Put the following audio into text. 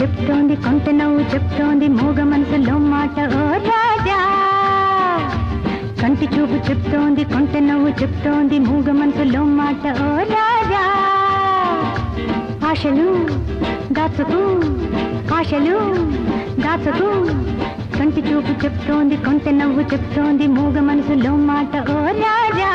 చెప్తోంది కొంత నవ్వు చెప్తోంది మూగ మనసులో మాట ఓ రాజా కంటి చూపు చెప్తోంది కొంత నవ్వు చెప్తోంది మూగ మనసులో మాట ఓ రాజా ఆశలు దాచుకు ఆశలు దాచుకు కంటి చూపు చెప్తోంది కొంత నవ్వు చెప్తోంది మూగ మనసులో మాట ఓ రాజా